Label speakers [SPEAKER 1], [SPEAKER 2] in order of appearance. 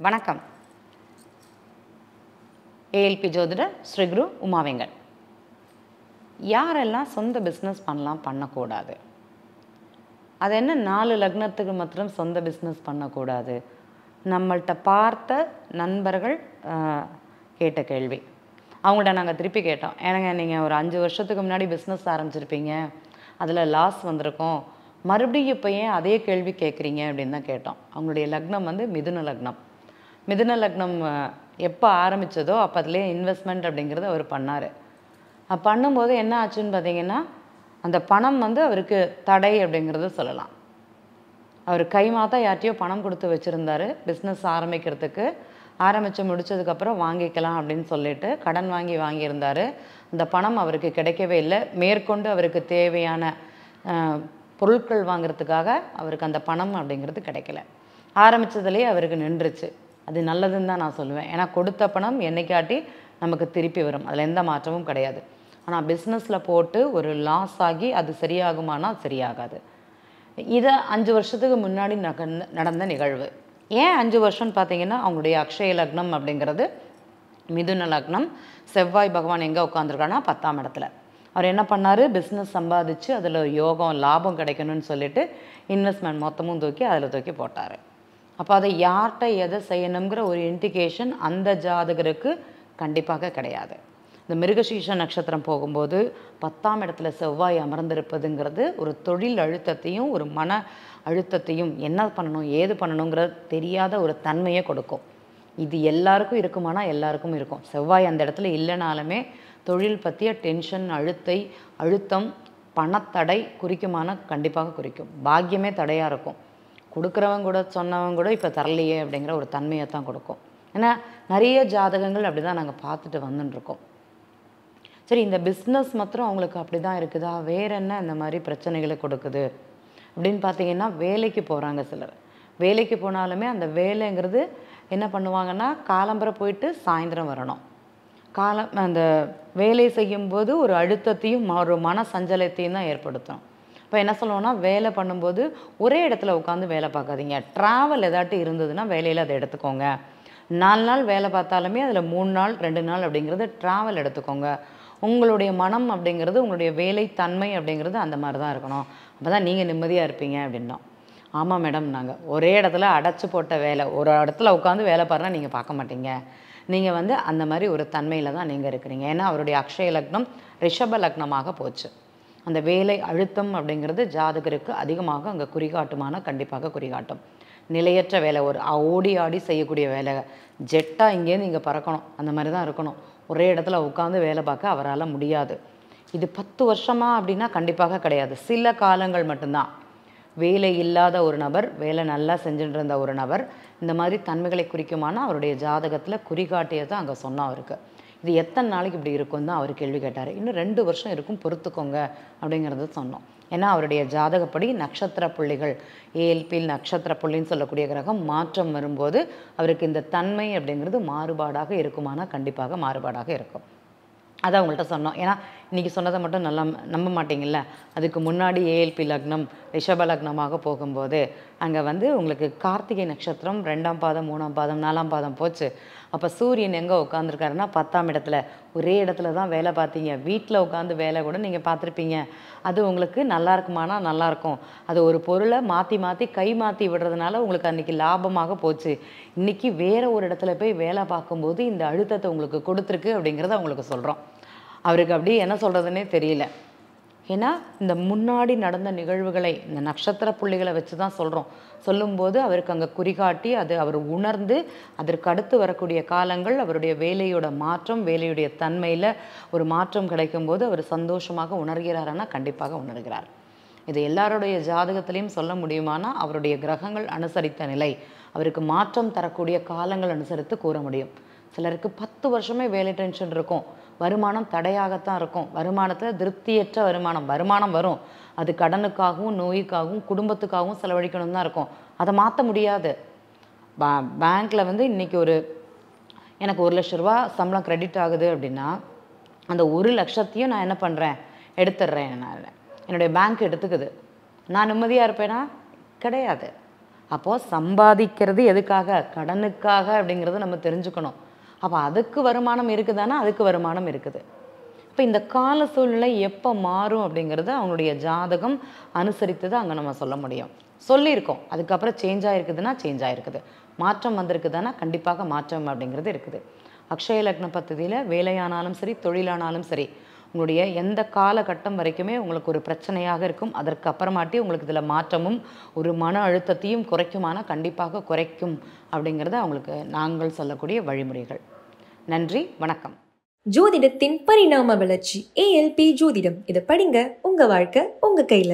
[SPEAKER 1] வணக்கம். ஏஎல்பி ஜோதிடர் ஸ்ரீ குரு உமாவேங்கன். யாரெல்லாம் சொந்த பிஸ்னஸ் பண்ணக்கூடாது? அது என்ன 4 லக்னத்துக்கு மாத்திரம் சொந்த பிஸ்னஸ் பண்ணக்கூடாது? நம்மள்கிட்ட பார்த்த நண்பர்கள் கேட்ட கேள்வி. அவங்கள்ட்ட நாங்கள் திருப்பி கேட்டோம். ஏன்னாங்க நீங்கள் ஒரு 5 வருஷத்துக்கு முன்னாடி பிஸ்னஸ் ஆரம்பிச்சிருப்பீங்க, அதில் லாஸ் வந்திருக்கோம், மறுபடியும் இப்போ ஏன் அதே கேள்வி கேட்குறீங்க அப்படின்னு தான் கேட்டோம். அவங்களுடைய லக்னம் வந்து மிதுன லக்னம். மிதுன லக்னம் எப்போ ஆரம்பித்ததோ அப்போ அதிலே இன்வெஸ்ட்மெண்ட் அப்படிங்கிறது அவர் பண்ணார். பண்ணும்போது என்ன ஆச்சுன்னு பார்த்தீங்கன்னா, அந்த பணம் வந்து அவருக்கு தடை அப்படிங்கிறது சொல்லலாம். அவர் கைமாத்தா யார்ட்டையோ பணம் கொடுத்து வச்சுருந்தார் பிஸ்னஸ் ஆரம்பிக்கிறதுக்கு. ஆரம்பித்து முடித்ததுக்கப்புறம் வாங்கிக்கலாம் அப்படின்னு சொல்லிட்டு கடன் வாங்கியிருந்தார். அந்த பணம் அவருக்கு கிடைக்கவே இல்லை. மேற்கொண்டு அவருக்கு தேவையான பொருட்கள் வாங்கிறதுக்காக அவருக்கு அந்த பணம் அப்படிங்கிறது கிடைக்கல. ஆரம்பித்ததுலேயே அவருக்கு நின்றுச்சு. அது நல்லதுன்னு தான் நான் சொல்லுவேன். ஏன்னா கொடுத்த பணம் என்னைக்காட்டி நமக்கு திருப்பி வரும், அதில் எந்த மாற்றமும் கிடையாது. ஆனால் பிஸ்னஸில் போட்டு ஒரு லாஸ் ஆகி அது சரியாகுமானா சரியாகாது. இதை 5 வருஷத்துக்கு முன்னாடி நடந்த நிகழ்வு. ஏன் 5 வருஷம்னு பார்த்தீங்கன்னா, அவங்களுடைய அக்ஷய லக்னம் அப்படிங்கிறது மிதுன லக்னம். செவ்வாய் பகவான் எங்கே உட்காந்துருக்காருன்னா 10ஆம் இடத்துல. அவர் என்ன பண்ணார், பிஸ்னஸ் சம்பாதிச்சு அதில் யோகம் லாபம் கிடைக்கணும்னு சொல்லிட்டு இன்வெஸ்ட்மெண்ட் மொத்தமும் தூக்கி அதில் தூக்கி போட்டார். அப்போ அதை யார்கிட்ட எதை செய்யணுங்கிற ஒரு இண்டிகேஷன் அந்த ஜாதகருக்கு கண்டிப்பாக கிடையாது. இந்த மிருகசீஷ நட்சத்திரம் போகும்போது 10ஆம் இடத்துல செவ்வாய் அமர்ந்திருப்பதுங்கிறது ஒரு தொழில் அழுத்தத்தையும் ஒரு மன அழுத்தத்தையும் என்ன பண்ணணும் ஏது பண்ணணுங்கிறது தெரியாத ஒரு தன்மையை கொடுக்கும். இது எல்லாருக்கும் இருக்குமானா எல்லாருக்கும் இருக்கும். செவ்வாய் அந்த இடத்துல இல்லைனாலுமே தொழில் பற்றிய டென்ஷன் அழுத்தம் பணத்தடை குறிக்குமானா கண்டிப்பாக குறிக்கும். பாக்கியமே தடையாக இருக்கும். கொடுக்குறவங்க கூட சொன்னவங்க கூட இப்போ தரலையே அப்படிங்கிற ஒரு தன்மையை தான் கொடுக்கும். ஏன்னா நிறைய ஜாதகங்கள் அப்படி தான் நாங்கள் பார்த்துட்டு வந்துட்டுருக்கோம். சரி, இந்த பிஸ்னஸ் மாத்திரம் அவங்களுக்கு அப்படி தான் இருக்குதா, வேறு என்ன இந்த மாதிரி பிரச்சனைகளை கொடுக்குது அப்படின்னு பார்த்தீங்கன்னா, வேலைக்கு போகிறாங்க சிலர். வேலைக்கு போனாலுமே அந்த வேலைங்கிறது என்ன பண்ணுவாங்கன்னா, காலம்பரை போயிட்டு சாயந்தரம் வரணும். அந்த வேலை செய்யும்போது ஒரு அழுத்தத்தையும் ஒரு மன சஞ்சலத்தையும் தான் ஏற்படுத்தும். இப்போ என்ன சொல்லுவோன்னா, வேலை பண்ணும்போது ஒரே இடத்துல உட்காந்து வேலை பார்க்காதீங்க. ட்ராவல் ஏதாட்டி இருந்ததுன்னா வேலையில் அதை எடுத்துக்கோங்க. 4 நாள் வேலை பார்த்தாலுமே அதில் 3 நாள் 2 நாள் அப்படிங்கிறது ட்ராவல் எடுத்துக்கோங்க. உங்களுடைய மனம் அப்படிங்கிறது உங்களுடைய வேலை தன்மை அப்படிங்கிறது அந்த மாதிரி தான் இருக்கணும். அப்போ தான் நீங்கள் நிம்மதியாக இருப்பீங்க அப்படின்னோம். ஆமாம் மேடம், நாங்கள் ஒரே இடத்துல அடைச்சி போட்ட வேலை, ஒரு இடத்துல உட்காந்து வேலை பாருன்னா நீங்கள் பார்க்க மாட்டீங்க. நீங்கள் வந்து அந்த மாதிரி ஒரு தன்மையில் தான் நீங்கள் இருக்கிறீங்க. ஏன்னா அவருடைய அக்ஷய லக்னம் ரிஷப லக்னமாக போச்சு. அந்த வேலை அழுத்தம் அப்படிங்கிறது ஜாதகருக்கு அதிகமாக அங்கே குறிகாட்டுமானா கண்டிப்பாக குறிகாட்டும். நிலையற்ற வேலை, ஒரு ஓடி ஆடி செய்யக்கூடிய வேலை, ஜெட்டாக இங்கேருந்து இங்கே பறக்கணும், அந்த மாதிரி தான் இருக்கணும். ஒரே இடத்துல உட்காந்து வேலை பார்க்க அவரால் முடியாது. இது 10 வருஷமா அப்படின்னா கண்டிப்பாக கிடையாது. சில காலங்கள் மட்டும்தான். வேலை இல்லாத ஒரு நபர், வேலை நல்லா செஞ்சுட்டு இருந்த ஒரு நபர் இந்த மாதிரி தன்மைகளை குறிக்குமானா அவருடைய ஜாதகத்தில் குறிகாட்டியை தான் அங்கே சொன்னோம் அவருக்கு. இது எத்தனை நாளைக்கு இப்படி இருக்கும் தான் அவர் கேள்வி கேட்டார். இன்னும் 2 வருஷம் இருக்கும், பொறுத்துக்கோங்க அப்படிங்கிறத சொன்னோம். ஏன்னா அவருடைய ஜாதகப்படி நட்சத்திர புள்ளிகள், ஏஎல்பி நட்சத்திர புள்ளின்னு சொல்லக்கூடிய கிரகம் மாற்றம் வரும்போது அவருக்கு இந்த தன்மை அப்படிங்கிறது மாறுபாடாக இருக்குமானா கண்டிப்பாக மாறுபாடாக இருக்கும். அதை அவங்கள்ட்ட சொன்னோம். ஏன்னா இன்றைக்கி சொன்னதை மட்டும் நல்லா நம்ப மாட்டிங்கல்ல. அதுக்கு முன்னாடி ஏஎல்பி லக்னம் ரிஷப லக்னமாக போகும்போது அங்கே வந்து உங்களுக்கு கார்த்திகை நட்சத்திரம் 2ஆம் பாதம் 3ஆம் பாதம் 4ஆம் பாதம் போச்சு. அப்போ சூரியன் எங்கே உட்காந்துருக்காருன்னா 10ஆம் இடத்துல. ஒரே இடத்துல தான் வேலை பார்த்தீங்க. வீட்டில் உட்காந்து வேலை கூட நீங்கள் பார்த்துருப்பீங்க. அது உங்களுக்கு நல்லா இருக்குமானா நல்லாயிருக்கும். அது ஒரு பொருளை மாற்றி கை மாற்றி விடுறதுனால உங்களுக்கு அன்றைக்கி லாபமாக போச்சு. இன்றைக்கி வேறு ஒரு இடத்துல போய் வேலை பார்க்கும்போது இந்த அழுத்தத்தை உங்களுக்கு கொடுத்துருக்கு அப்படிங்கிறத அவங்களுக்கு சொல்கிறோம். அவருக்கு அப்படி என்ன சொல்கிறதுனே தெரியல. ஏன்னா இந்த முன்னாடி நடந்த நிகழ்வுகளை இந்த நட்சத்திர புள்ளிகளை வச்சு தான் சொல்லும்போது அவருக்கு அங்கே குறிகாட்டி அது அவர் உணர்ந்து அதற்கு அடுத்து வரக்கூடிய காலங்கள் அவருடைய வேலையோட மாற்றம், வேலையுடைய தன்மையில் ஒரு மாற்றம் கிடைக்கும்போது அவர் சந்தோஷமாக உணர்கிறாரானா கண்டிப்பாக உணர்கிறார். இது எல்லாருடைய ஜாதகத்திலையும் சொல்ல முடியுமானா அவருடைய கிரகங்கள் அனுசரித்த நிலை, அவருக்கு மாற்றம் தரக்கூடிய காலங்கள் அனுசரித்து கூற முடியும். சிலருக்கு 10 வருஷமே வேலை டென்ஷன் இருக்கும், வருமானம் தடையாகத்தான் இருக்கும். வருமானத்தில் திருப்தியற்ற வருமானம் வரும். அது கடனுக்காகவும் நோய்க்காகவும் குடும்பத்துக்காகவும் செலவழிக்கணும் தான் இருக்கும். அதை மாற்ற முடியாது. பேங்க்கில் வந்து இன்றைக்கி எனக்கு 1 லட்ச ரூபா சம்பளம் கிரெடிட் ஆகுது அப்படின்னா அந்த 1 லட்சத்தையும் நான் என்ன பண்ணுறேன், எடுத்துடுறேன். என்னுடைய பேங்க் எடுத்துக்குது. நான் நிம்மதியாக இருப்பேனா கிடையாது. அப்போது சம்பாதிக்கிறது எதுக்காக? கடனுக்காக அப்படிங்கிறத நம்ம தெரிஞ்சுக்கணும். அப்போ அதுக்கு வருமானம் இருக்குதானா? அதுக்கு வருமானம் இருக்குது. இப்போ இந்த கால சூழ்நிலை எப்போ மாறும் அப்படிங்கிறது அவங்களுடைய ஜாதகம் அனுசரித்து தான் அங்கே நம்ம சொல்ல முடியும். சொல்லியிருக்கோம், அதுக்கப்புறம் சேஞ்ச் ஆகிருக்குதுன்னா சேஞ்ச் ஆகிருக்குது, மாற்றம் வந்திருக்குதுன்னா கண்டிப்பாக மாற்றம் அப்படிங்கிறது இருக்குது. அக்ஷய லக்ன பദ്ധதியில் வேலையானாலும் சரி, தொழிலானாலும் சரி, உங்களுடைய எந்த காலகட்டம் வரைக்குமே உங்களுக்கு ஒரு பிரச்சனையாக இருக்கும். அதற்கு அப்புறமாட்டி உங்களுக்கு இதில் மாற்றமும் ஒரு மன அழுத்தத்தையும் குறைக்குமானா கண்டிப்பாக குறைக்கும் அப்படிங்கிறது அவங்களுக்கு நாங்கள் சொல்லக்கூடிய வழிமுறைகள். நன்றி, வணக்கம்.
[SPEAKER 2] ஜோதிடத்தின் பரிணாம வளர்ச்சி ALP ஜோதிடம். இதை படிங்க, உங்க வாழ்க்கை உங்க கையில.